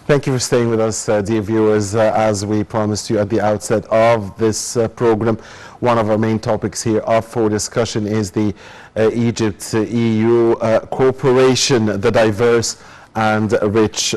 Thank you for staying with us, dear viewers. As we promised you at the outset of this program, one of our main topics here up for discussion is the Egypt-EU cooperation, the diverse and rich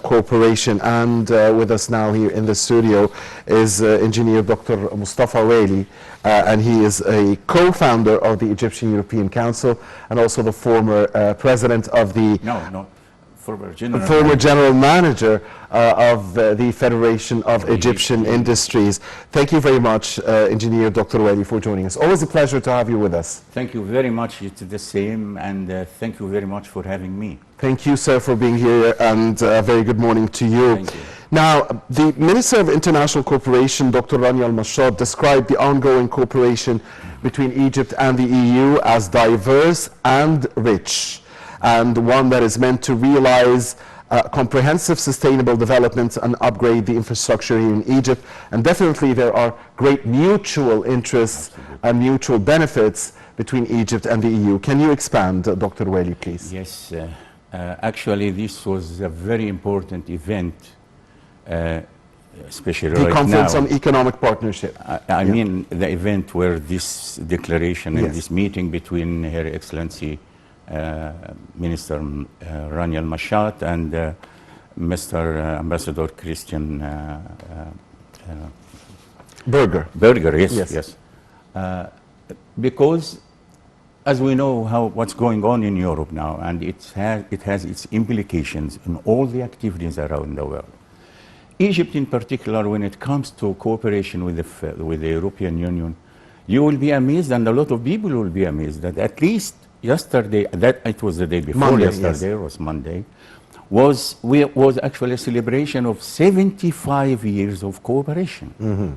cooperation. And with us now here in the studio is Engineer Dr. Mostafa Waly, and he is a co-founder of the Egyptian European Council and also the former president of the... Former general manager of the Federation of Egyptian Industries. Thank you very much, Engineer Dr. Waly, for joining us. Always a pleasure to have you with us. Thank you very much. It's the same, and thank you very much for having me. Thank you, sir, for being here, and a very good morning to you. Thank you. Now, the Minister of International Cooperation, Dr. Rani Al-Mashad, described the ongoing cooperation between Egypt and the EU as diverse and rich, and one that is meant to realize comprehensive sustainable development and upgrade the infrastructure here in Egypt. And definitely there are great mutual interests and mutual benefits between Egypt and the EU. Can you expand, Dr. Waly, please? Yes, actually this was a very important event, especially right now. The Conference on Economic Partnership. I mean the event where this declaration and this meeting between Her Excellency Minister Rani Al-Mashad and Mr. Ambassador Christian Berger, yes. Because as we know what's going on in Europe now, and it has its implications in all the activities around the world. Egypt in particular, when it comes to cooperation with the European Union, you will be amazed, and a lot of people will be amazed, that at least yesterday, it was the day before Monday, yesterday, it was Monday, was actually a celebration of 75 years of cooperation. Mm-hmm.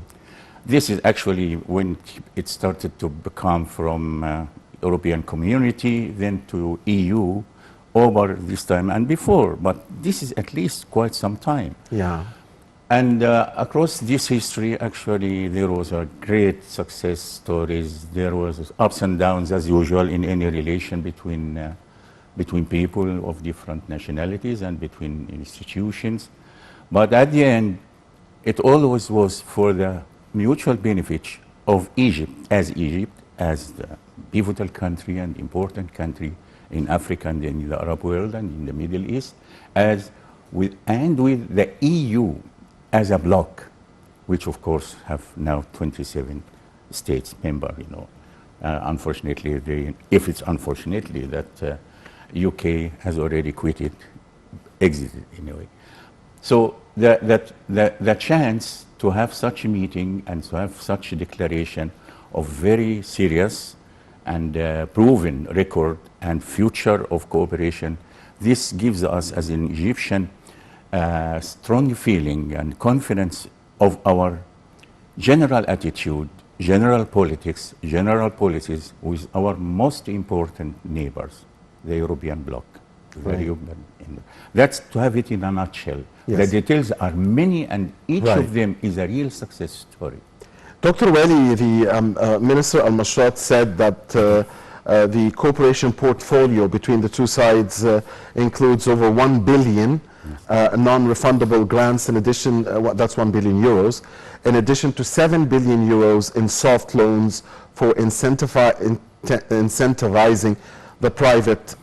This is actually when it started to become from European community, then to EU, over this time and before, but this is at least quite some time. Yeah. And across this history, actually, there was a great success stories. There was ups and downs, as usual, in any relation between people of different nationalities and between institutions. But at the end, it always was for the mutual benefit of Egypt as the pivotal country and important country in Africa and in the Arab world and in the Middle East, with the EU as a bloc, which of course have now 27 states member, you know. Unfortunately, if it's unfortunately that UK has already exited in a way. So the chance to have such a meeting and to have such a declaration of very serious and proven record and future of cooperation, this gives us as an Egyptian strong feeling and confidence of our general attitude, general politics, general policies with our most important neighbors, the European bloc. Right. That's to have it in a nutshell. Yes. The details are many, and each of them is a real success story. Dr. Waly, the Minister Al-Mashad said that the cooperation portfolio between the two sides includes over 1 billion non-refundable grants. In addition, that's 1 billion euros, in addition to 7 billion euros in soft loans for incentivizing the private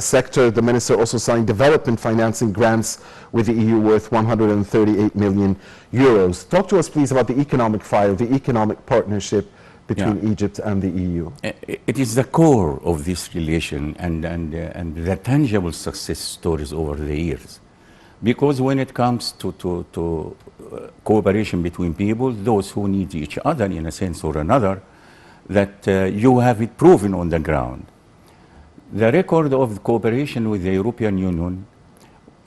sector. The minister also signed development financing grants with the EU worth 138 million euros. Talk to us, please, about the economic file, the economic partnership between Egypt and the EU. It is the core of this relation and the tangible success stories over the years. Because when it comes to cooperation between people, those who need each other in a sense or another, that you have it proven on the ground. The record of cooperation with the European Union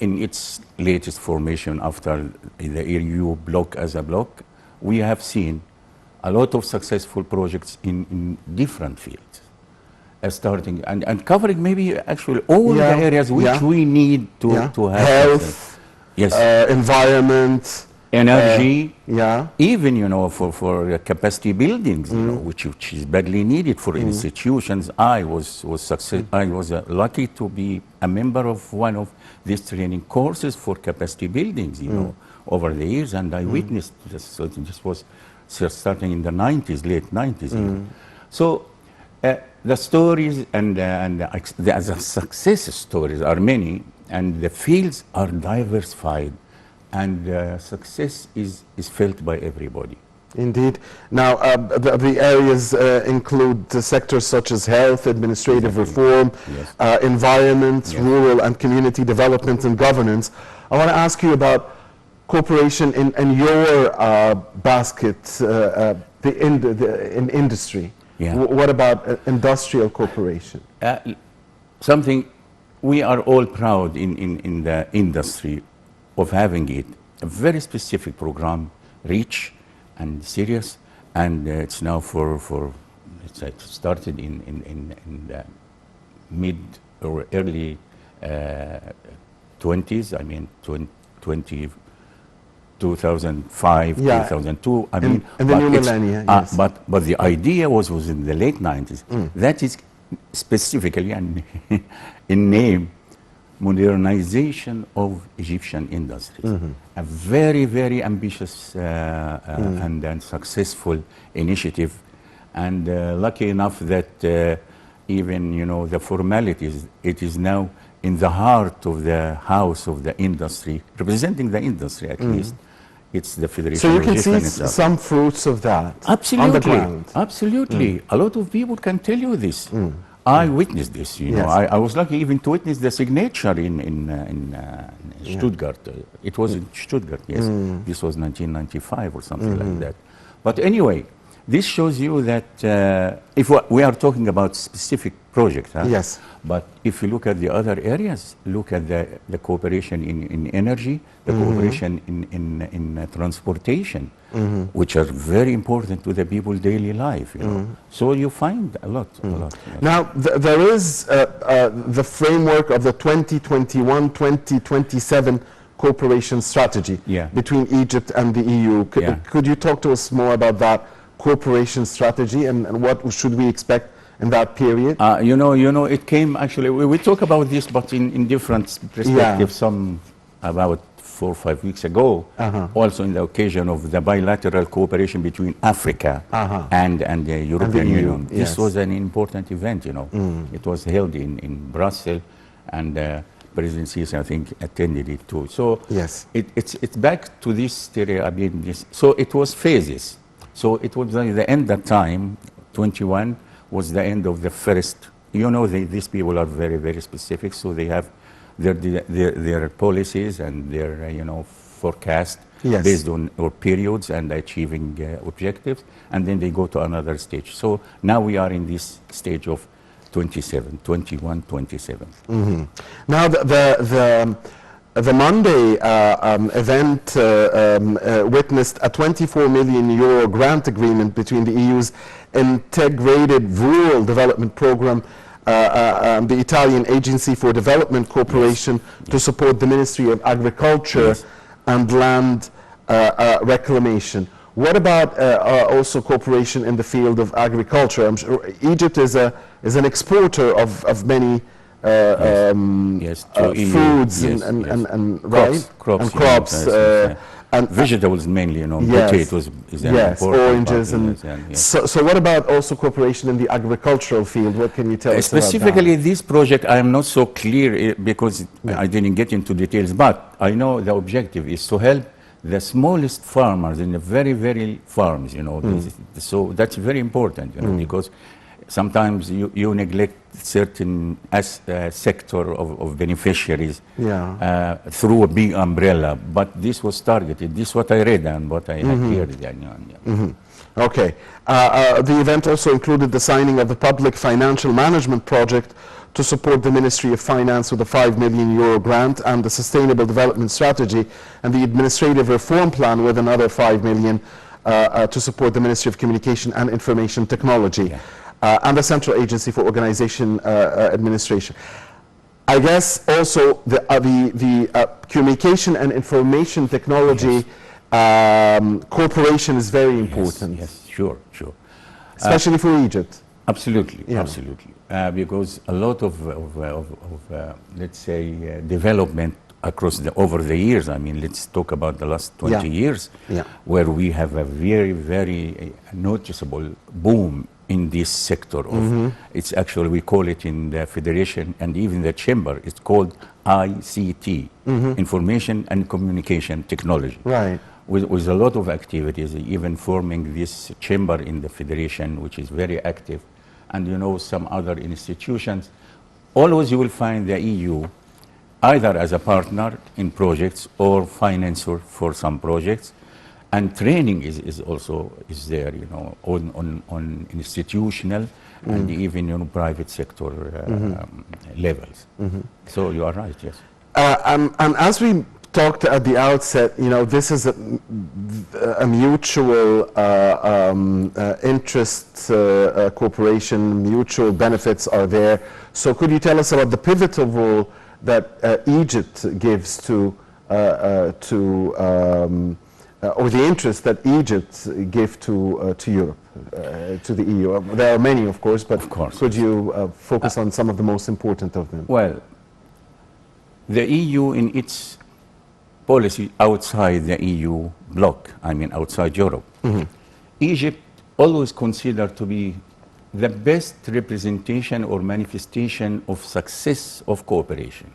in its latest formation after the EU bloc as a bloc, we have seen a lot of successful projects in different fields. Starting and covering maybe actually all the areas which we need to have health, environment, energy, even, you know, for capacity buildings, you know, which is badly needed for institutions. I was lucky to be a member of one of these training courses for capacity buildings, you know, over the years, and I witnessed this. So this was starting in the 90s, late 90s. You know. So the stories and the success stories are many, and the fields are diversified, and success is felt by everybody. Indeed. Now, the areas include the sectors such as health, administrative reform, environment, rural and community development, and governance. I want to ask you about cooperation in your basket, in industry. Yeah. What about industrial cooperation? Something we are all proud in the industry of having it. A very specific program, rich and serious, and it's now it started in the mid or early 20s. I mean, 2005, 2002. I mean, in the new millennia. Yes. But the idea was in the late 90s. That is specifically and in name, modernization of Egyptian industries. A very, very ambitious and successful initiative, and lucky enough that even, you know, the formalities, it is now in the heart of the house of the industry, representing the industry at least. It's the Federation. So you of can Egyptian see some fruits of that absolutely on the ground. Absolutely. A lot of people can tell you this. I witnessed this, you know. I was lucky even to witness the signature in Stuttgart. It was in Stuttgart, yes. This was 1995 or something like that. But anyway, this shows you that if we are talking about specific projects, yes. But if you look at the other areas, look at the cooperation in energy, the cooperation in transportation, which are very important to the people's daily life, you know. So you find a lot. Yes. Now, there is the framework of the 2021-2027 cooperation strategy between Egypt and the EU. Could you talk to us more about that cooperation strategy and what should we expect in that period? You know, it came actually, we talk about this, but in different perspectives, some about 4 or 5 weeks ago, also in the occasion of the bilateral cooperation between Africa and the European Union. This was an important event, you know. It was held in Brussels, and President Sisi, I think, attended it too. So it's back to this theory. I mean, so it was phases. So it was the end that time, 21, was the end of the first. You know, these people are very, very specific, so they have their policies and their, you know, forecast based on or periods and achieving objectives, and then they go to another stage. So now we are in this stage of 21, 27. Now the Monday event witnessed a 24 million euro grant agreement between the EU's Integrated Rural Development Program, the Italian Agency for Development Cooperation, to support the Ministry of Agriculture and Land Reclamation. What about also cooperation in the field of agriculture? I'm sure Egypt is an exporter of many foods and crops. And vegetables mainly, you know, potatoes is an important oranges part, so what about also cooperation in the agricultural field? What can you tell us specifically about that? This project? I am not so clear because I didn't get into details, but I know the objective is to help the smallest farmers in the very, very farms, you know. So that's very important, you know, because sometimes you neglect certain sector of beneficiaries through a big umbrella, but this was targeted. This is what I read and what I had heard. Okay. The event also included the signing of the Public Financial Management Project to support the Ministry of Finance with a 5 million euro grant, and the Sustainable Development Strategy and the Administrative Reform Plan with another 5 million to support the Ministry of Communication and Information Technology. And the Central Agency for Organization Administration. I guess also the communication and information technology cooperation is very important. Yes, sure. Especially for Egypt. Absolutely, Yeah. absolutely. Because a lot of let's say, development over the years. I mean, let's talk about the last 20 Yeah. years, Yeah. where we have a very, very noticeable boom in this sector of. It's actually, we call it in the federation and even the chamber. It's called ICT, Information and Communication Technology. Right. With a lot of activities, even forming this chamber in the federation, which is very active, and some other institutions. Always you will find the EU either as a partner in projects or financer for some projects, and training is also there, on institutional and even private sector levels. So you are right, yes. And as we talked at the outset, this is a mutual interest cooperation, mutual benefits are there. So could you tell us about the pivotal role that Egypt gives to or the interest that Egypt give to Europe, to the EU? There are many, of course, but Of course. could you focus on some of the most important of them? Well, the EU in its policy outside the EU bloc, I mean outside Europe, Egypt always considered to be the best representation or manifestation of success of cooperation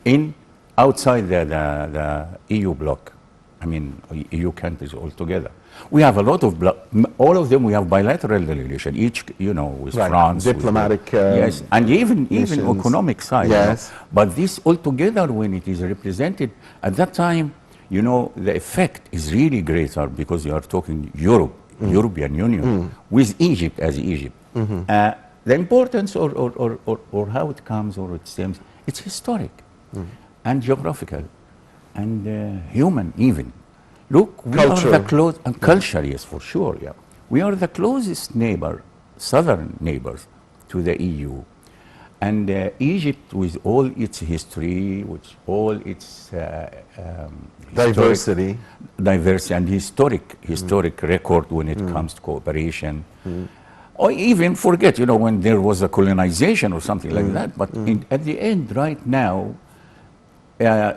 in outside the EU bloc. I mean, EU countries altogether. We have a lot of, all of them we have bilateral relation, each, with Right. France. Diplomatic, yes, and even missions. economic side. Yes. But this altogether, when it is represented, at that time, the effect is really greater because you are talking Europe, European Union, with Egypt as Egypt. The importance or how it comes or it stems, it's historic and geographical and human even. Look, we Culture. are the close, and culture, yes, for sure, yeah. We are the closest neighbor, southern neighbors to the EU. And Egypt, with all its history, with all its Diversity. diversity and historic record when it comes to cooperation. Or even forget, when there was a colonization or something like that. But at the end, right now,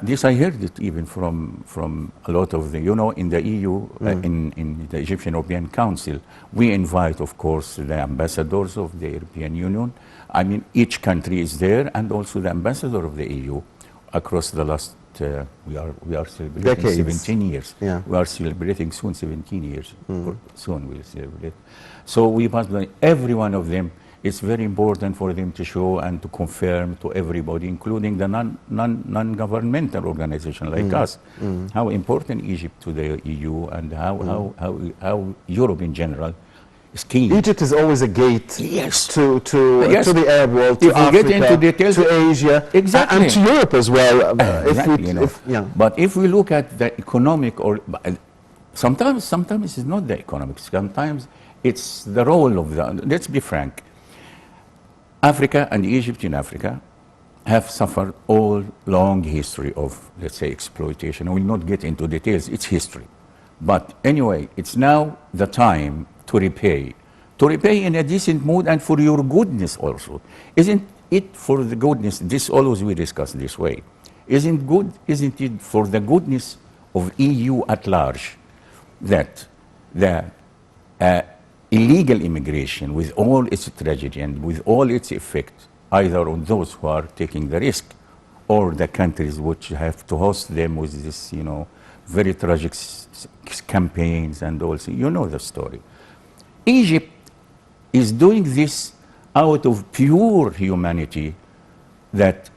this I heard it even from a lot of the, in the EU, in the Egyptian European Council, we invite, of course, the ambassadors of the European Union. I mean, each country is there, and also the ambassador of the EU across the last, we are celebrating Decades. 17 years. Yeah. We are celebrating soon 17 years. Soon we'll celebrate. So we must, every one of them, it's very important for them to show and to confirm to everybody, including the non-governmental organization like us, how important Egypt to the EU and how Europe in general is keen. Egypt is always a gate Yes. to Yes. the Arab world, to If we Africa, get into details, to Asia, Exactly. and to Europe as well. Exactly, But if we look at the economic, or sometimes it's not the economic. Sometimes it's the role of the. Let's be frank. Africa and Egypt in Africa have suffered all long history of, let's say, exploitation. I will not get into details. It's history. But anyway, it's now the time to repay in a decent mood and for your goodness also. Isn't it for the goodness, this always we discuss this way, isn't it for the goodness of EU at large that the illegal immigration, with all its tragedy and with all its effect, either on those who are taking the risk or the countries which have to host them with this, very tragic campaigns and also, the story. Egypt is doing this out of pure humanity, that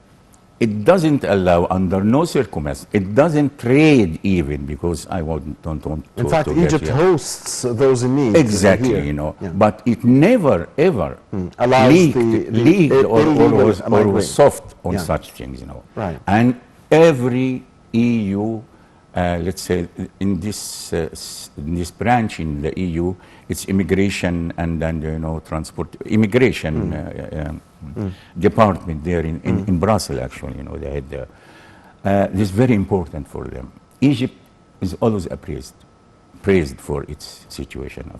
it doesn't allow, under no circumstance, it doesn't trade even, because I don't want to. In fact, to Egypt hosts those in need. Exactly, here. But it never ever Allows leaked or was soft on such things, Right. And every EU, let's say, in this branch in the EU, it's immigration and transport, immigration department there in Brussels, actually, they had this is very important for them. Egypt is always praised for its situation.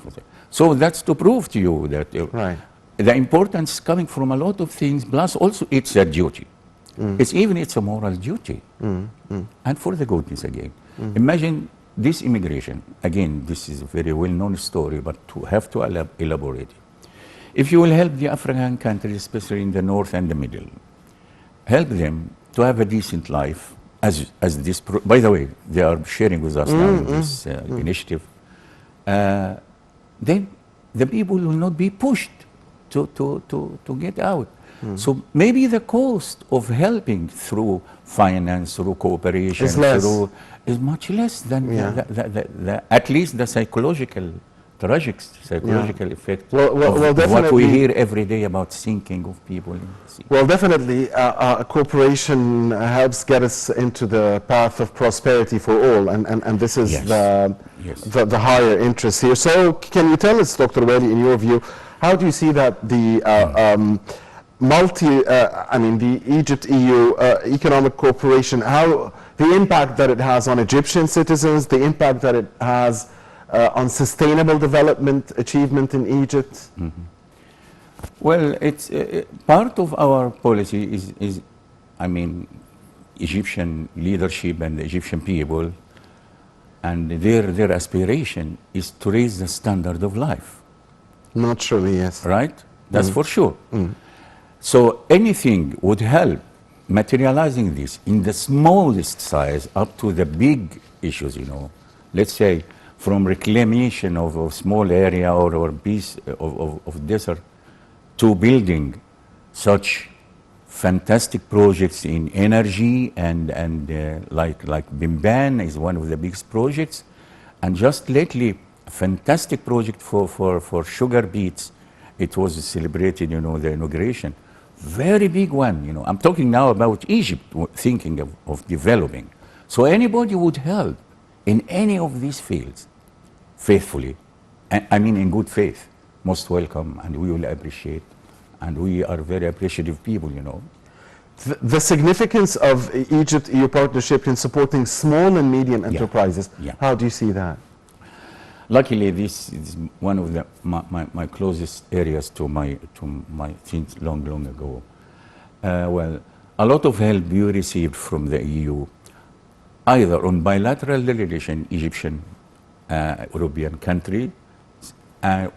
So that's to prove to you that Right. the importance coming from a lot of things, plus also it's a duty. It's a moral duty. And for the goodness again. Imagine this immigration. Again, this is a very well-known story, but to have to elaborate it. If you will help the African countries, especially in the north and the middle, help them to have a decent life, as this, by the way, they are sharing with us now this initiative, then the people will not be pushed to get out. So maybe the cost of helping through finance, through cooperation, is much less than at least the psychological effect of what we hear every day about sinking of people in the sea. Well, definitely, cooperation helps get us into the path of prosperity for all, and this is the higher interest here. So, can you tell us, Dr. Waly, in your view, how do you see that the the Egypt-EU economic cooperation, how the impact that it has on Egyptian citizens, the impact that it has on sustainable development achievement in Egypt? Well, it's part of our policy is Egyptian leadership and the Egyptian people, and their aspiration is to raise the standard of life. Naturally, yes. Right? That's for sure. So anything would help materializing this in the smallest size up to the big issues, Let's say from reclamation of a small area or piece of desert to building such fantastic projects in energy and like Bimban is one of the biggest projects. And just lately, a fantastic project for sugar beets. It was celebrated, the inauguration. Very big one, I'm talking now about Egypt, thinking of developing. So anybody would help in any of these fields, faithfully, in good faith, most welcome, and we will appreciate, and we are very appreciative people, The significance of Egypt-EU partnership in supporting small and medium enterprises, how do you see that? Luckily, this is one of my closest areas to my since long ago. Well, a lot of help we received from the EU, either on bilateral relation, Egyptian, European country,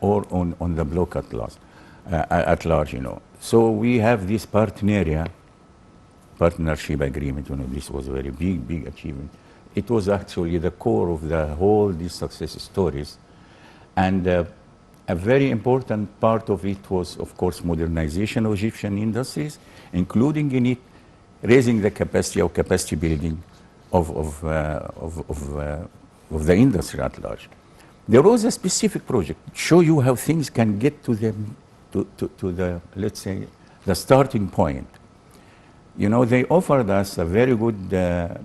or on the bloc at large, So we have this partnership agreement. This was a very big achievement. It was actually the core of these success stories. And a very important part of it was, of course, modernization of Egyptian industries, including in it raising the capacity building of the industry at large. There was a specific project to show you how things can get to the, let's say, the starting point. They offered us a very good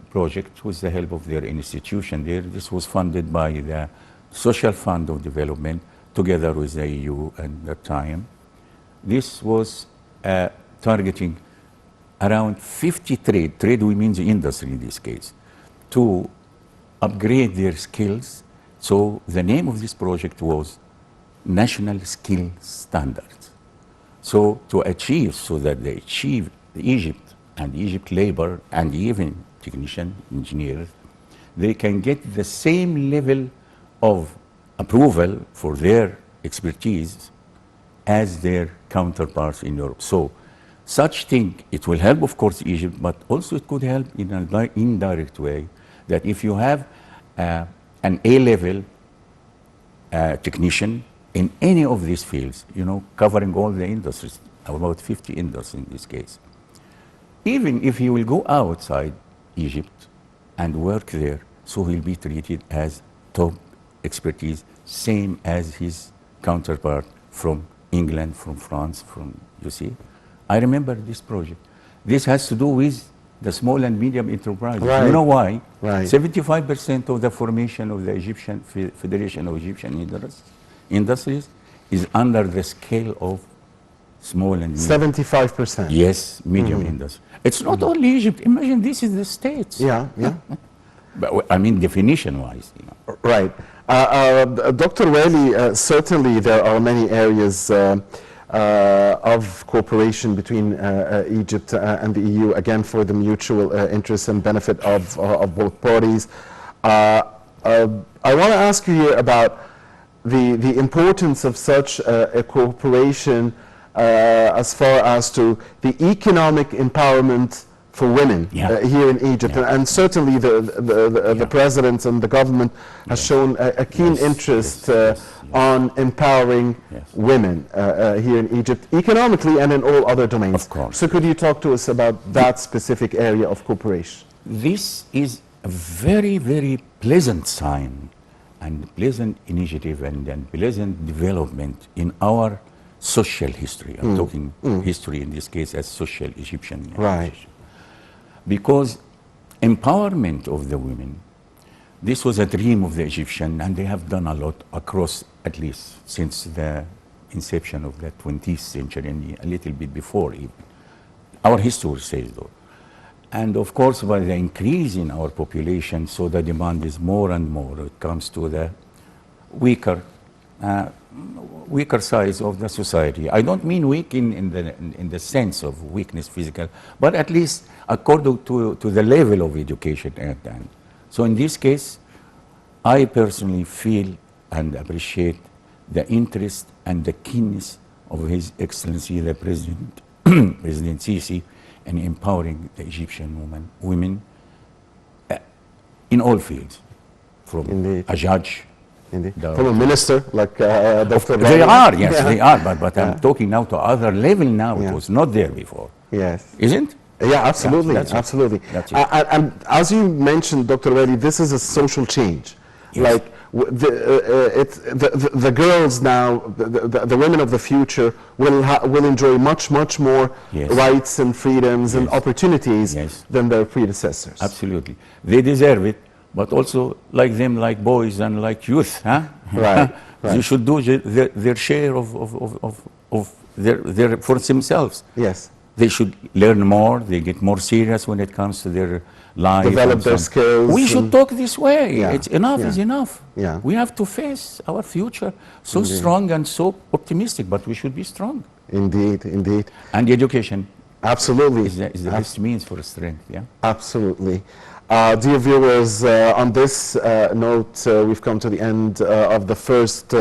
project with the help of their institution there. This was funded by the Social Fund of Development together with the EU at that time. This was targeting around 50 trade we mean the industry in this case, to upgrade their skills. So the name of this project was National Skill Standards. So that they achieve Egypt and Egypt labor and even technician, engineers, they can get the same level of approval for their expertise as their counterparts in Europe. So such thing, it will help, of course, Egypt, but also it could help in an indirect way, that if you have an A-level technician in any of these fields, covering all the industries, about 50 industries in this case, even if he will go outside Egypt and work there, so he'll be treated as top expertise, same as his counterpart from England, from France, you see. I remember this project. This has to do with the small and medium enterprises. Right. You know why? Right. 75% of the formation of the Egyptian Federation of Egyptian Industries is under the scale of small and medium. 75%. Yes, medium industry. It's not only Egypt. Imagine this is the States. Yeah. But, definition-wise. Right. Dr. Waly, certainly there are many areas of cooperation between Egypt and the EU, again for the mutual interest and benefit of both parties. I want to ask you here about the importance of such a cooperation as far as to the economic empowerment for women here in Egypt, and certainly the president and the government has shown a keen interest on empowering women here in Egypt, economically and in all other domains. Of course. So could you talk to us about that specific area of cooperation? This is a very, very pleasant sign and pleasant initiative and pleasant development in our social history. I'm talking history in this case as social Egyptian. Right. Because empowerment of the women, this was a dream of the Egyptian, and they have done a lot across, at least since the inception of the 20th century and a little bit before even. Our history says though. And of course, by the increase in our population, so the demand is more and more. It comes to the weaker size of the society. I don't mean weak in the sense of weakness physical, but at least according to the level of education at hand. So in this case, I personally feel and appreciate the interest and the keenness of His Excellency the President, President Sisi, in empowering the Egyptian women in all fields, from a judge. Indeed. From a minister like Dr. They are, yes, they are, but I'm talking now to other level now. It was not there before. Yes. Isn't? Yeah, absolutely, absolutely. And as you mentioned, Dr. Waly, this is a social change. Yes. Like the girls now, the women of the future will enjoy much more rights and freedoms and opportunities than their predecessors. Absolutely, they deserve it. But also, like them, like boys and like youth, huh? Right. They should do their share of their for themselves. Yes. They should learn more. They get more serious when it comes to their life. Develop their skills. We should talk this way. It's enough is enough. Yeah. We have to face our future so strong and so optimistic, but we should be strong. Indeed, indeed. And education. Absolutely. Is the best means for strength. Yeah. Absolutely. Dear viewers, on this note, we've come to the end of the first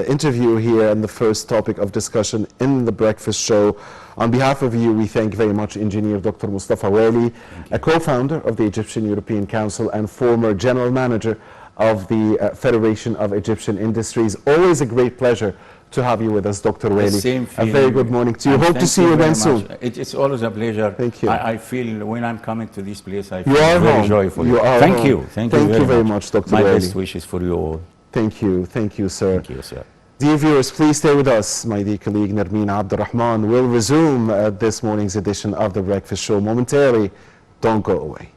interview here and the first topic of discussion in the breakfast show. On behalf of you, we thank very much Engineer Dr. Mostafa Waly, a co-founder of the Egyptian European Council and former general manager of the Federation of Egyptian Industries. Always a great pleasure to have you with us, Dr. Waly. A very good morning to you. Hope to see you again soon. It's always a pleasure. Thank you. I feel when I'm coming to this place, I feel very joyful. Thank you. Thank you very much, Dr. My Waly. best wishes for you all. Thank you, sir. Thank you, sir. Dear viewers, please stay with us. My dear colleague Nermeen Abdurrahman will resume this morning's edition of The Breakfast Show momentarily. Don't go away.